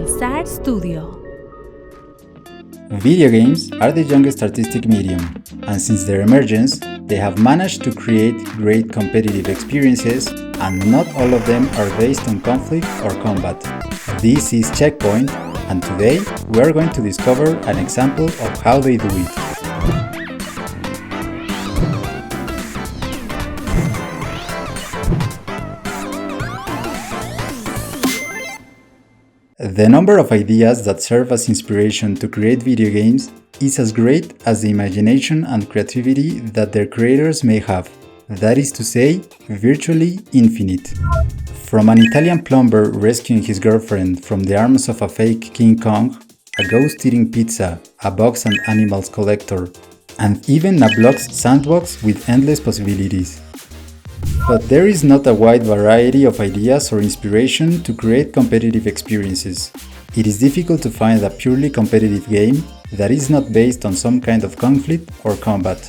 Pulsar Studio. Video games are the youngest artistic medium, and since their emergence, they have managed to create great competitive experiences, and not all of them are based on conflict or combat. This is Checkpoint, and today we are going to discover an example of how they do it. The number of ideas that serve as inspiration to create video games is as great as the imagination and creativity that their creators may have. That is to say, virtually infinite. From an Italian plumber rescuing his girlfriend from the arms of a fake King Kong, a ghost-eating pizza, a bugs and animals collector, and even a blocked sandbox with endless possibilities. But there is not a wide variety of ideas or inspiration to create competitive experiences. It is difficult to find a purely competitive game that is not based on some kind of conflict or combat.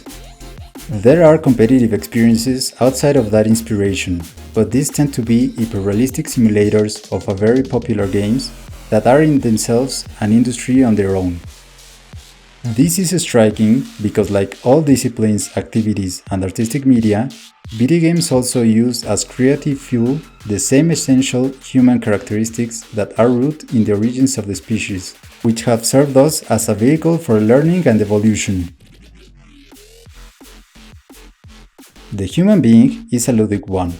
There are competitive experiences outside of that inspiration, but these tend to be hyper-realistic simulators of a very popular games that are in themselves an industry on their own. This is striking because, like all disciplines, activities, and artistic media, video games also use as creative fuel the same essential human characteristics that are rooted in the origins of the species, which have served us as a vehicle for learning and evolution. The human being is a ludic one.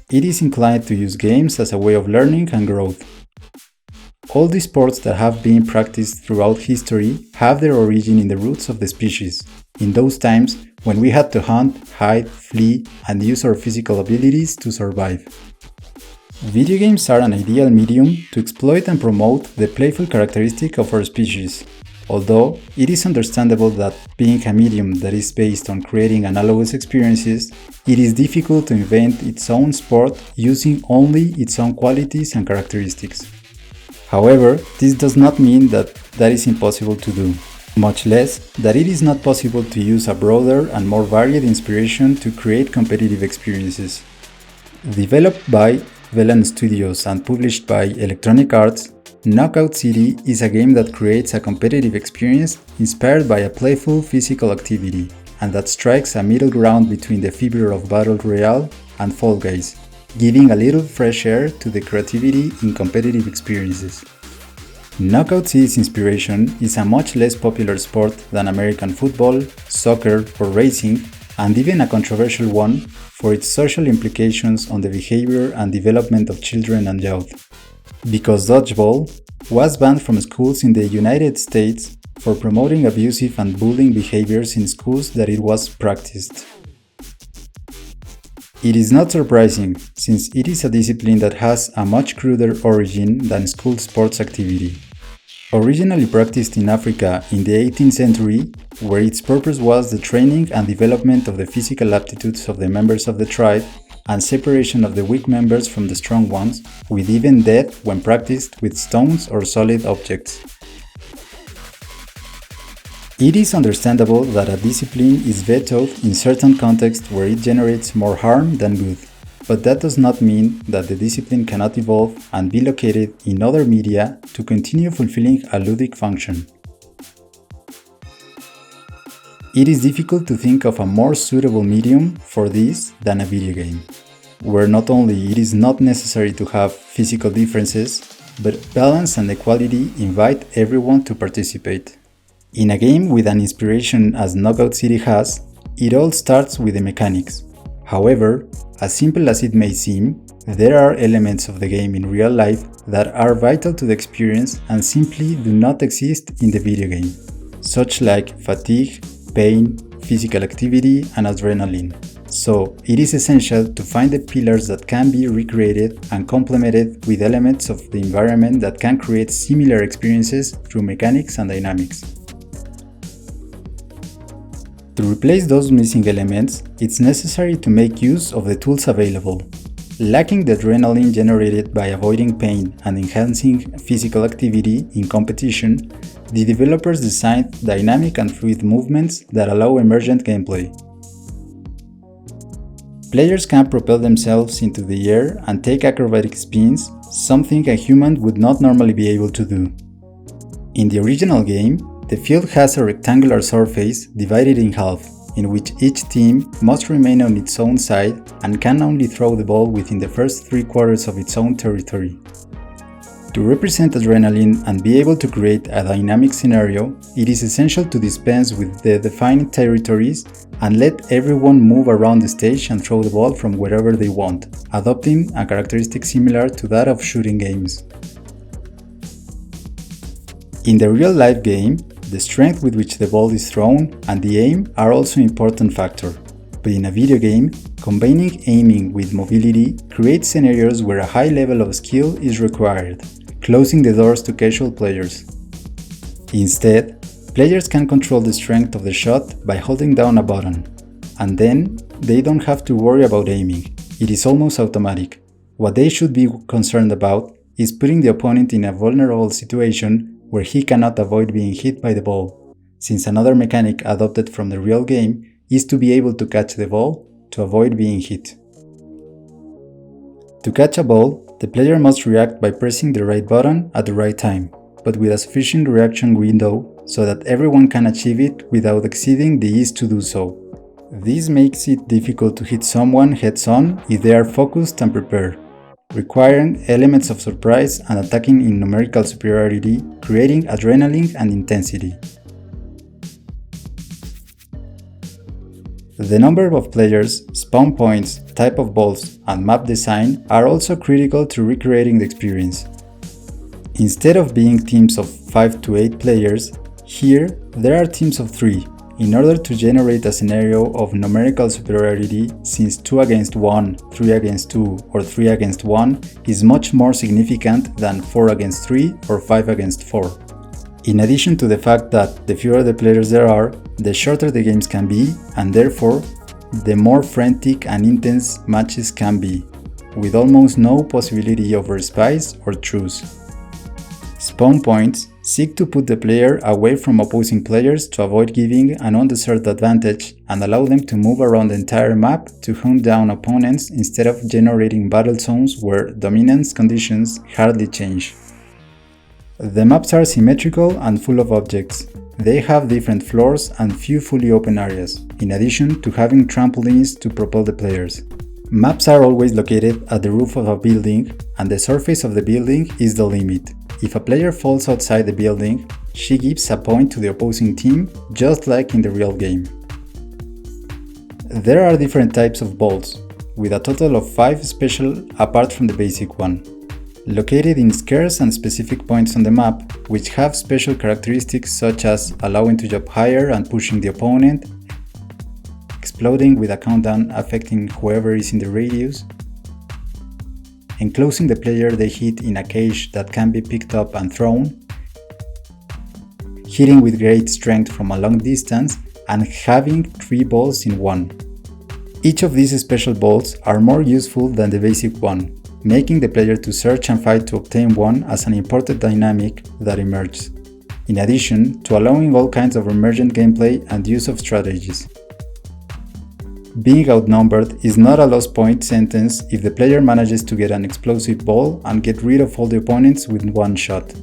It is inclined to use games as a way of learning and growth. All the sports that have been practiced throughout history have their origin in the roots of the species, in those times when we had to hunt, hide, flee, and use our physical abilities to survive. Video games are an ideal medium to exploit and promote the playful characteristic of our species, although it is understandable that, being a medium that is based on creating analogous experiences, it is difficult to invent its own sport using only its own qualities and characteristics. However, this does not mean that is impossible to do, much less that it is not possible to use a broader and more varied inspiration to create competitive experiences. Developed by Pulsar Studios and published by Electronic Arts, Knockout City is a game that creates a competitive experience inspired by a playful physical activity, and that strikes a middle ground between the fever of Battle Royale and Fall Guys, giving a little fresh air to the creativity in competitive experiences. Knockout City's inspiration is a much less popular sport than American football, soccer, or racing, and even a controversial one for its social implications on the behavior and development of children and youth. Because dodgeball was banned from schools in the United States for promoting abusive and bullying behaviors in schools that it was practiced. It is not surprising, since it is a discipline that has a much cruder origin than school sports activity. Originally practiced in Africa in the 18th century, where its purpose was the training and development of the physical aptitudes of the members of the tribe and separation of the weak members from the strong ones, with even death when practiced with stones or solid objects. It is understandable that a discipline is vetoed in certain contexts where it generates more harm than good, but that does not mean that the discipline cannot evolve and be located in other media to continue fulfilling a ludic function. It is difficult to think of a more suitable medium for this than a video game, where not only it is not necessary to have physical differences, but balance and equality invite everyone to participate. In a game with an inspiration as Knockout City has, it all starts with the mechanics. However, as simple as it may seem, there are elements of the game in real life that are vital to the experience and simply do not exist in the video game, such like fatigue, pain, physical activity, and adrenaline. So, it is essential to find the pillars that can be recreated and complemented with elements of the environment that can create similar experiences through mechanics and dynamics. To replace those missing elements, it's necessary to make use of the tools available. Lacking the adrenaline generated by avoiding pain and enhancing physical activity in competition, the developers designed dynamic and fluid movements that allow emergent gameplay. Players can propel themselves into the air and take acrobatic spins, something a human would not normally be able to do. In the original game, the field has a rectangular surface divided in half, in which each team must remain on its own side and can only throw the ball within the first 3/4 of its own territory. To represent adrenaline and be able to create a dynamic scenario, it is essential to dispense with the defined territories and let everyone move around the stage and throw the ball from wherever they want, adopting a characteristic similar to that of shooting games. In the real-life game, the strength with which the ball is thrown and the aim are also important factors. But in a video game, combining aiming with mobility creates scenarios where a high level of skill is required, closing the doors to casual players. Instead, players can control the strength of the shot by holding down a button, and then they don't have to worry about aiming. It is almost automatic. What they should be concerned about is putting the opponent in a vulnerable situation where he cannot avoid being hit by the ball, since another mechanic adopted from the real game is to be able to catch the ball to avoid being hit. To catch a ball, the player must react by pressing the right button at the right time, but with a sufficient reaction window so that everyone can achieve it without exceeding the ease to do so. This makes it difficult to hit someone heads-on if they are focused and prepared, requiring elements of surprise and attacking in numerical superiority, creating adrenaline and intensity. The number of players, spawn points, type of balls, and map design are also critical to recreating the experience. Instead of being teams of 5 to 8 players, here there are teams of 3, in order to generate a scenario of numerical superiority, since 2 against 1, 3 against 2, or 3 against 1 is much more significant than 4 against 3 or 5 against 4. In addition to the fact that the fewer the players there are, the shorter the games can be, and therefore, the more frantic and intense matches can be, with almost no possibility of respite or truce. Spawn points seek to put the player away from opposing players to avoid giving an undeserved advantage and allow them to move around the entire map to hunt down opponents instead of generating battle zones where dominance conditions hardly change. The maps are symmetrical and full of objects. They have different floors and few fully open areas, in addition to having trampolines to propel the players. Maps are always located at the roof of a building, and the surface of the building is the limit. If a player falls outside the building, she gives a point to the opposing team, just like in the real game. There are different types of balls, with a total of 5 special apart from the basic one, located in scarce and specific points on the map, which have special characteristics such as allowing to jump higher and pushing the opponent, exploding with a countdown affecting whoever is in the radius, enclosing the player they hit in a cage that can be picked up and thrown, hitting with great strength from a long distance, and having 3 balls in one. Each of these special balls are more useful than the basic one, making the player to search and fight to obtain one as an important dynamic that emerges, in addition to allowing all kinds of emergent gameplay and use of strategies. Being outnumbered is not a lost point sentence if the player manages to get an explosive ball and get rid of all the opponents with one shot.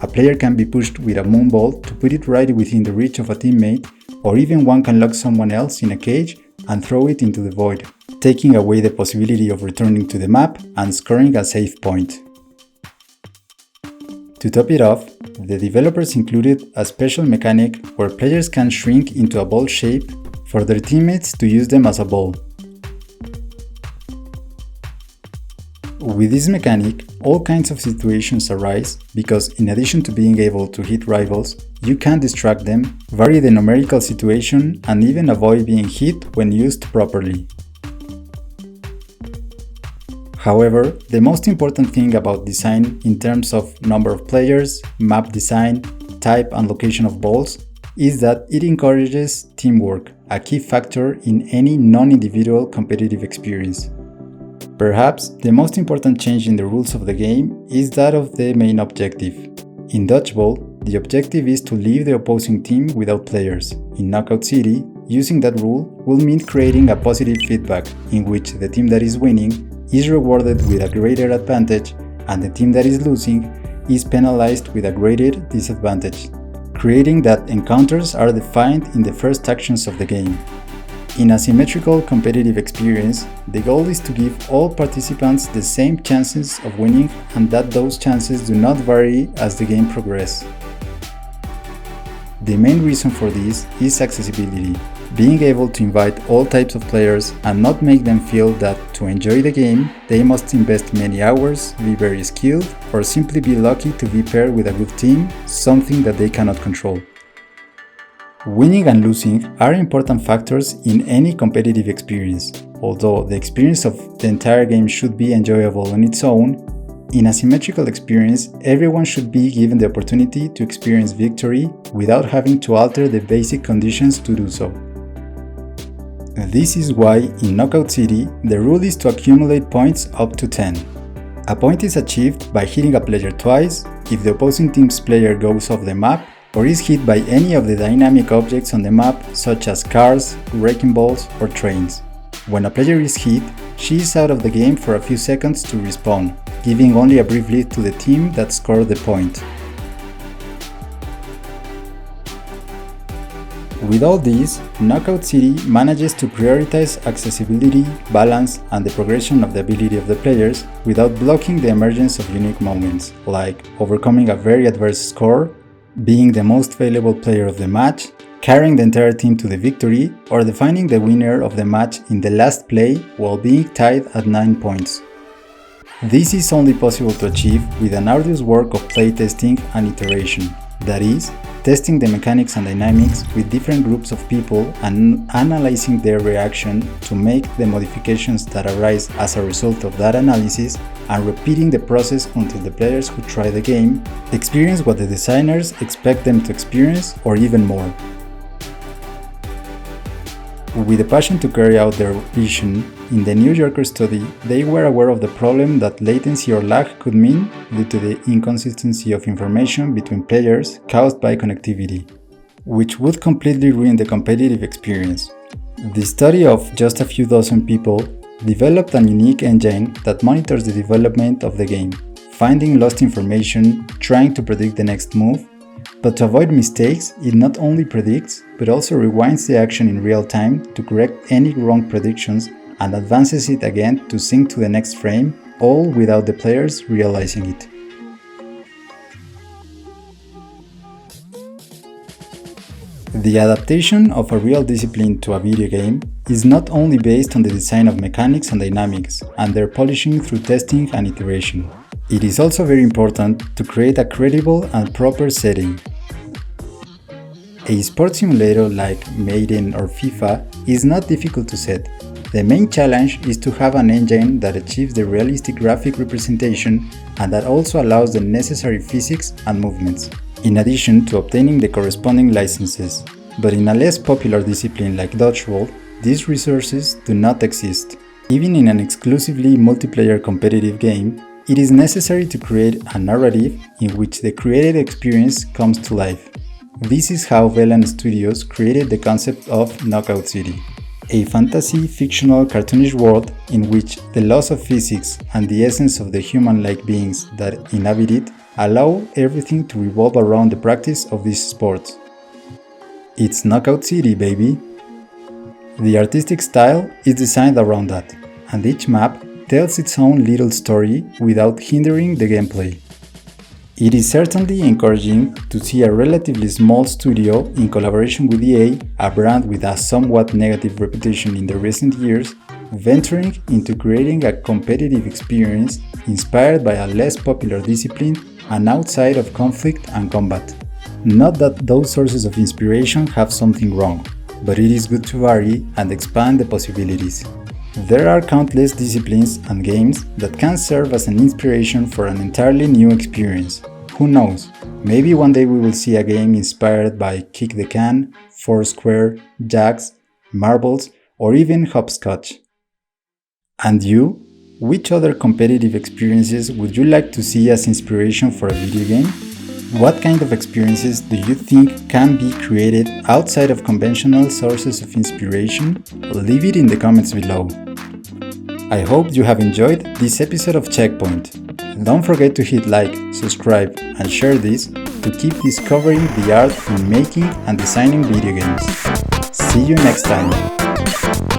A player can be pushed with a moonball to put it right within the reach of a teammate, or even one can lock someone else in a cage and throw it into the void, taking away the possibility of returning to the map and scoring a save point. To top it off, the developers included a special mechanic where players can shrink into a ball shape for their teammates to use them as a ball. With this mechanic, all kinds of situations arise because in addition to being able to hit rivals, you can distract them, vary the numerical situation, and even avoid being hit when used properly. However, the most important thing about design in terms of number of players, map design, type and location of balls is that it encourages teamwork, a key factor in any non-individual competitive experience. Perhaps the most important change in the rules of the game is that of the main objective. In Dodgeball, the objective is to leave the opposing team without players. In Knockout City, Using that rule will mean creating a positive feedback in which the team that is winning is rewarded with a greater advantage and the team that is losing is penalized with a greater disadvantage, creating that encounters are defined in the first actions of the game. In a symmetrical competitive experience, the goal is to give all participants the same chances of winning and that those chances do not vary as the game progresses. The main reason for this is accessibility, being able to invite all types of players and not make them feel that to enjoy the game they must invest many hours, be very skilled, or simply be lucky to be paired with a good team, something that they cannot control. Winning and losing are important factors in any competitive experience. Although the experience of the entire game should be enjoyable on its own, in a symmetrical experience, everyone should be given the opportunity to experience victory without having to alter the basic conditions to do so. This is why in Knockout City, the rule is to accumulate points up to 10. A point is achieved by hitting a player twice, if the opposing team's player goes off the map, or is hit by any of the dynamic objects on the map such as cars, wrecking balls, or trains. When a player is hit, she is out of the game for a few seconds to respawn, giving only a brief lead to the team that scored the point. With all this, Knockout City manages to prioritize accessibility, balance, and the progression of the ability of the players without blocking the emergence of unique moments, like overcoming a very adverse score, being the most valuable player of the match, carrying the entire team to the victory, or defining the winner of the match in the last play while being tied at 9 points. This is only possible to achieve with an arduous work of playtesting and iteration, that is, testing the mechanics and dynamics with different groups of people and analyzing their reaction to make the modifications that arise as a result of that analysis and repeating the process until the players who try the game experience what the designers expect them to experience or even more. With a passion to carry out their vision, in the New Yorker study, they were aware of the problem that latency or lag could mean due to the inconsistency of information between players caused by connectivity, which would completely ruin the competitive experience. The study of just a few dozen people developed a unique engine that monitors the development of the game, finding lost information, trying to predict the next move. But to avoid mistakes, it not only predicts, but also rewinds the action in real time to correct any wrong predictions and advances it again to sync to the next frame, all without the players realizing it. The adaptation of a real discipline to a video game is not only based on the design of mechanics and dynamics and their polishing through testing and iteration. It is also very important to create a credible and proper setting. A sports simulator like Madden or FIFA is not difficult to set. The main challenge is to have an engine that achieves the realistic graphic representation and that also allows the necessary physics and movements, in addition to obtaining the corresponding licenses. But in a less popular discipline like dodgeball, these resources do not exist. Even in an exclusively multiplayer competitive game, it is necessary to create a narrative in which the created experience comes to life. This is how Velan Studios created the concept of Knockout City, a fantasy fictional cartoonish world in which the laws of physics and the essence of the human-like beings that inhabit it allow everything to revolve around the practice of this sport. It's Knockout City, baby! The artistic style is designed around that, and each map tells its own little story without hindering the gameplay. It is certainly encouraging to see a relatively small studio in collaboration with EA, a brand with a somewhat negative reputation in the recent years, venturing into creating a competitive experience inspired by a less popular discipline and outside of conflict and combat. Not that those sources of inspiration have something wrong, but it is good to vary and expand the possibilities. There are countless disciplines and games that can serve as an inspiration for an entirely new experience. Who knows, maybe one day we will see a game inspired by Kick the Can, Foursquare, Jacks, Marbles, or even Hopscotch. And you? Which other competitive experiences would you like to see as inspiration for a video game? What kind of experiences do you think can be created outside of conventional sources of inspiration? Leave it in the comments below. I hope you have enjoyed this episode of Checkpoint. Don't forget to hit like, subscribe, and share this to keep discovering the art in making and designing video games. See you next time!